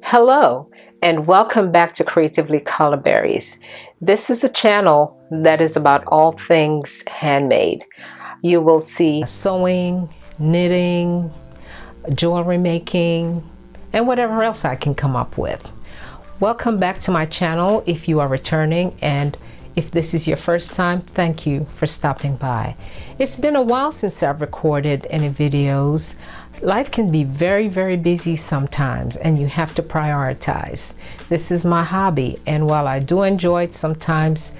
Hello and welcome back to Creatively Colorberries. This is a channel that is about all things handmade. You will see sewing, knitting, jewelry making, and whatever else I can come up with. Welcome back to my channel if you are returning, and if this is your first time, thank you for stopping by. It's been a while since I've recorded any videos. Life can be very, very busy sometimes, and you have to prioritize. This is my hobby, and while I do enjoy it, sometimes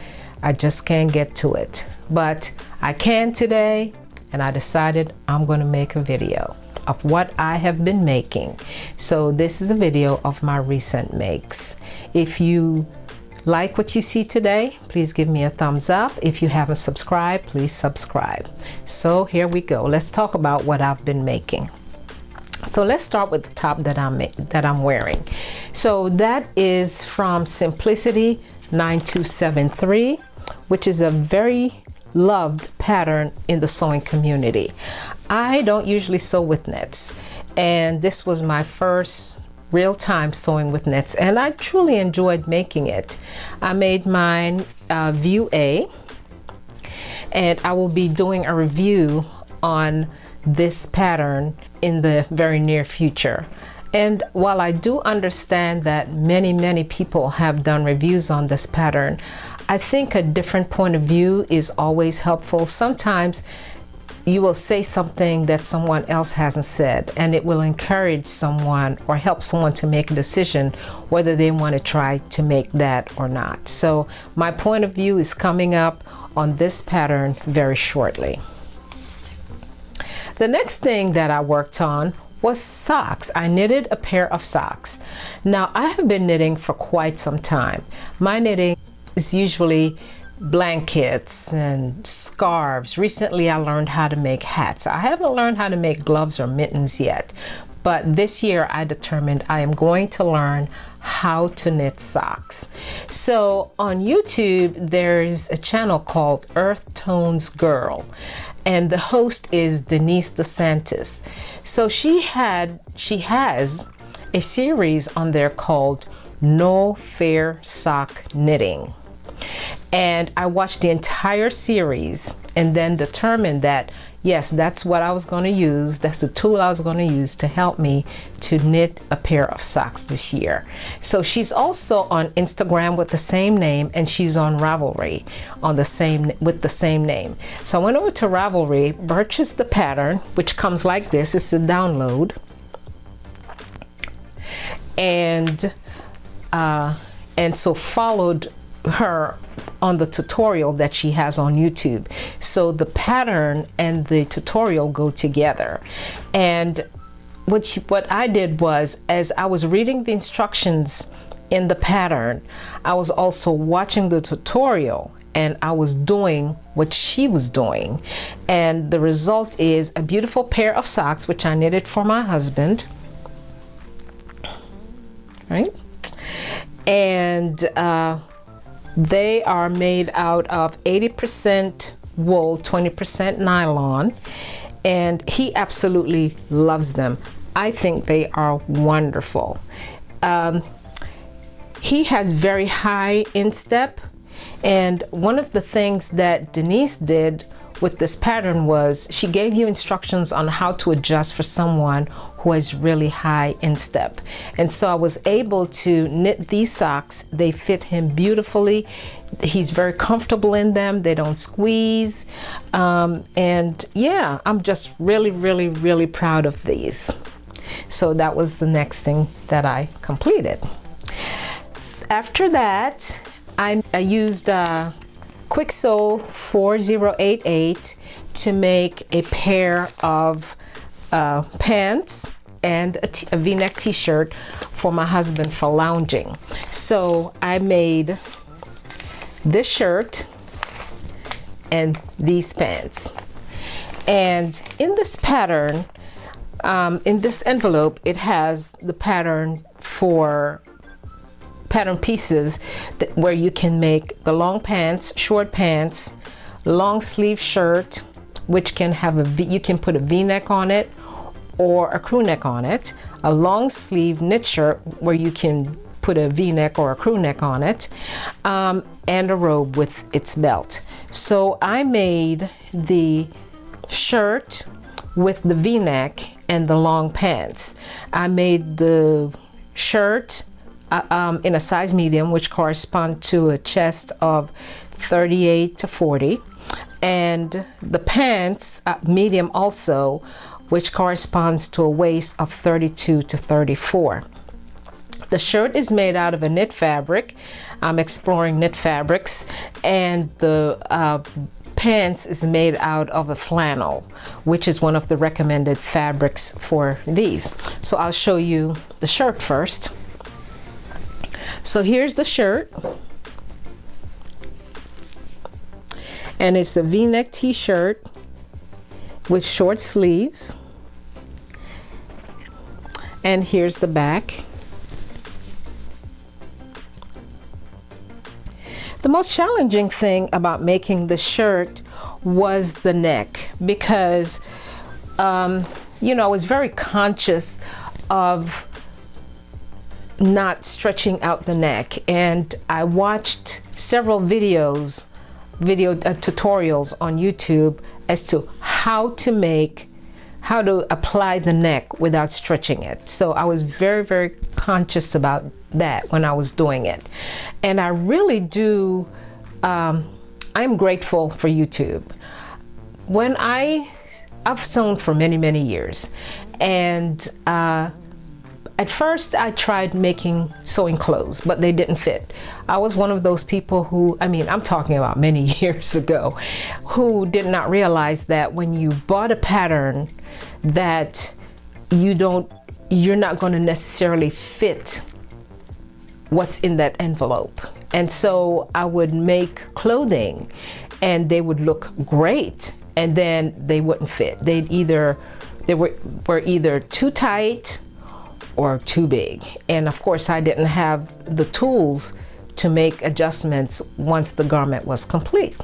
I just can't get to it. But I can today, and I decided I'm going to make a video of what I have been making. So this is a video of my recent makes. If you like what you see today, please give me a thumbs up. If you haven't subscribed, please subscribe. So here we go. Let's talk about what I've been making. So let's start with the top that I'm wearing. So that is from Simplicity 9273, which is a very loved pattern in the sewing community. I don't usually sew with knits, and this was my first real-time sewing with knits, and I truly enjoyed making it. I made mine View A, and I will be doing a review on this pattern in the very near future. And while I do understand that many people have done reviews on this pattern, I think a different point of view is always helpful. Sometimes you will say something that someone else hasn't said, and it will encourage someone or help someone to make a decision whether they want to try to make that or not. So my point of view is coming up on this pattern very shortly. The next thing that I worked on was socks. I knitted a pair of socks. Now, I have been knitting for quite some time. My knitting is usually blankets and scarves. Recently, I learned how to make hats. I haven't learned how to make gloves or mittens yet, but this year I determined I am going to learn how to knit socks. So on YouTube, there's a channel called Earthtones Girl, and the host is Denise DeSantis. So she has a series on there called No Fair Sock Knitting. And I watched the entire series and then determined that, yes, that's what I was going to use. That's the tool I was going to use to help me to knit a pair of socks this year. So she's also on Instagram with the same name, and she's on Ravelry with the same name. So I went over to Ravelry, purchased the pattern, which comes like this. It's a download. And so followed her on the tutorial that she has on YouTube. So the pattern and the tutorial go together. And what I did was, as I was reading the instructions in the pattern, I was also watching the tutorial, and I was doing what she was doing. And the result is a beautiful pair of socks, which I knitted for my husband. Right? And they are made out of 80% wool, 20% nylon, and he absolutely loves them. I think they are wonderful. He has very high instep, and one of the things that Denise did with this pattern was she gave you instructions on how to adjust for someone who has really high instep. And so I was able to knit these socks. They fit him beautifully. He's very comfortable in them. They don't squeeze. And yeah, I'm just really proud of these. So that was the next thing that I completed. After that, I used Kwik Sew K4088 to make a pair of pants and a v-neck t-shirt for my husband for lounging. So I made this shirt and these pants. And in this pattern, in this envelope, it has the pattern for pattern pieces where you can make the long pants, short pants, long sleeve shirt, which can have you can put a v-neck on it, or a crew neck on it, a long sleeve knit shirt where you can put a v-neck or a crew neck on it, and a robe with its belt. So I made the shirt with the v-neck and the long pants. I made the shirt in a size medium, which corresponds to a chest of 38 to 40, and the pants medium also, which corresponds to a waist of 32 to 34. The shirt is made out of a knit fabric. I'm exploring knit fabrics, and the pants is made out of a flannel, which is one of the recommended fabrics for these. So I'll show you the shirt first. So here's the shirt, and it's a v-neck t-shirt with short sleeves, and here's the back. The most challenging thing about making the shirt was the neck, because you know, I was very conscious of not stretching out the neck, and I watched several video tutorials on YouTube as to how to apply the neck without stretching it. So I was very, very conscious about that when I was doing it. And I really do, I'm grateful for YouTube. When I've sewn for many, many years, and at first I tried sewing clothes, but they didn't fit. I was one of those people who, I mean, I'm talking about many years ago, who did not realize that when you bought a pattern that you're not going to necessarily fit what's in that envelope. And so I would make clothing and they would look great, and then they wouldn't fit. They were either too tight or too big. And of course I didn't have the tools to make adjustments once the garment was complete.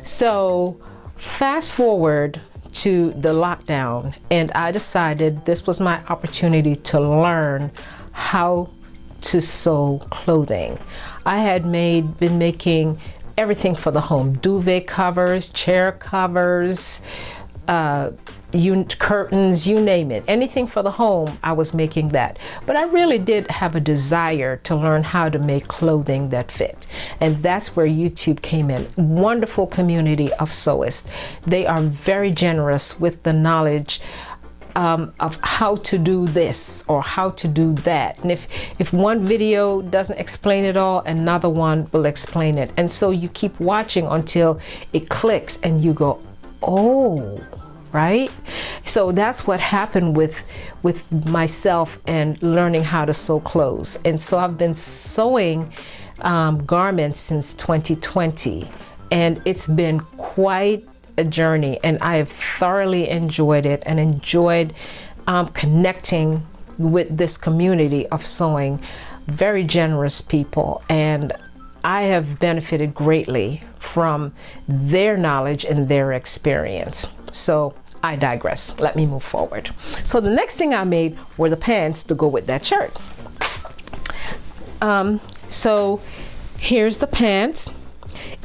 So fast forward to the lockdown, and I decided this was my opportunity to learn how to sew clothing. I had been making everything for the home: duvet covers, chair covers, curtains, you name it. Anything for the home, I was making that. But I really did have a desire to learn how to make clothing that fit. And that's where YouTube came in. Wonderful community of sewists. They are very generous with the knowledge of how to do this or how to do that. And if one video doesn't explain it all, another one will explain it. And so you keep watching until it clicks and you go, oh, right? So that's what happened with myself and learning how to sew clothes. And so I've been sewing garments since 2020, and it's been quite a journey, and I have thoroughly enjoyed it and enjoyed connecting with this community of sewing. Very generous people, and I have benefited greatly from their knowledge and their experience. So I digress. Let me move forward. So the next thing I made were the pants to go with that shirt. So here's the pants.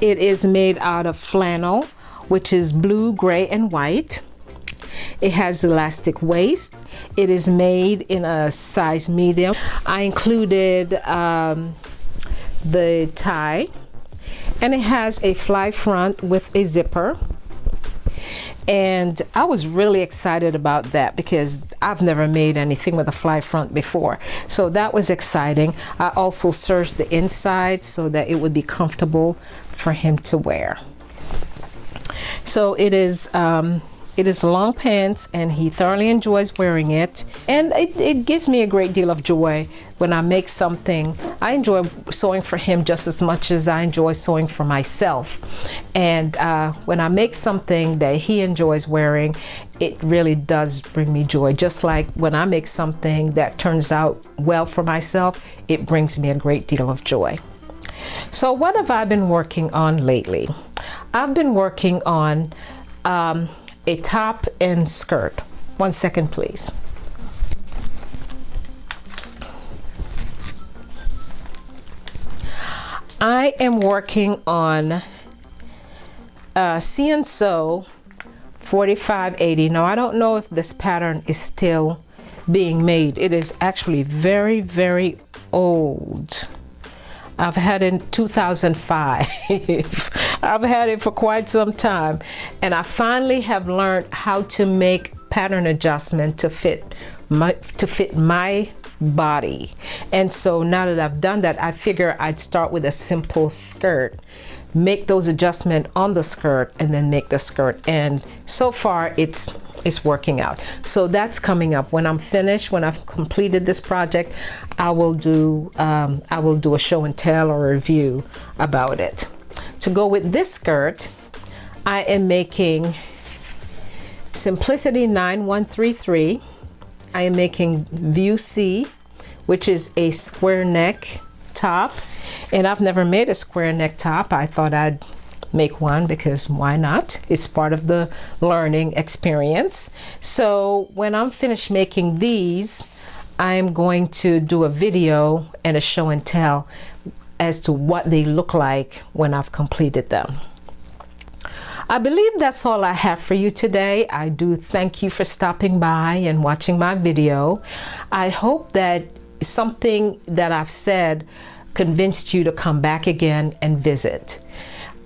It is made out of flannel, which is blue, gray, and white. It has elastic waist. It is made in a size medium. I included the tie, and it has a fly front with a zipper. And I was really excited about that because I've never made anything with a fly front before. So that was exciting. I also serged the inside so that it would be comfortable for him to wear. So it is long pants, and he thoroughly enjoys wearing it. And it gives me a great deal of joy when I make something. I enjoy sewing for him just as much as I enjoy sewing for myself. And when I make something that he enjoys wearing, it really does bring me joy. Just like when I make something that turns out well for myself, it brings me a great deal of joy. So what have I been working on lately? I've been working on a top and skirt. 1 second, please. I am working on CN Sew 4580. Now, I don't know if this pattern is still being made. It is actually very, very old. I've had it in 2005. I've had it for quite some time, and I finally have learned how to make pattern adjustment to fit my body. And so now that I've done that, I figure I'd start with a simple skirt, make those adjustments on the skirt, and then make the skirt. And so far it's working out. So that's coming up. When I'm finished, when I've completed this project, I will do a show and tell or a review about it. To go with this skirt, I am making Simplicity 9133. I am making View C, which is a square neck top. And I've never made a square neck top. I thought I'd make one because why not? It's part of the learning experience. So when I'm finished making these, I'm going to do a video and a show and tell as to what they look like when I've completed them. I believe that's all I have for you today. I do thank you for stopping by and watching my video. I hope that something that I've said convinced you to come back again and visit.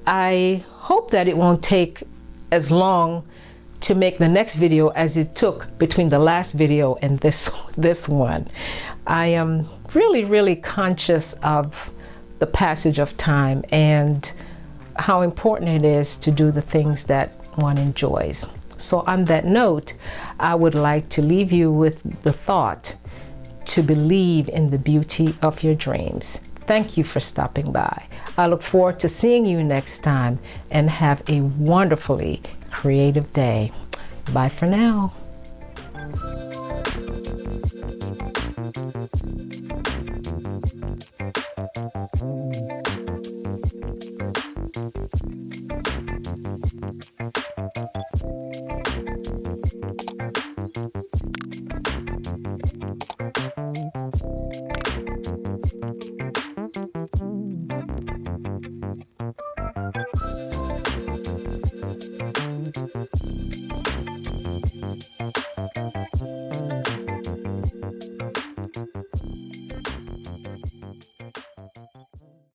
I hope that it won't take as long to make the next video as it took between the last video and this one. I am really conscious of the passage of time and how important it is to do the things that one enjoys. So on that note, I would like to leave you with the thought to believe in the beauty of your dreams. Thank you for stopping by. I look forward to seeing you next time, and have a wonderfully creative day. Bye for now.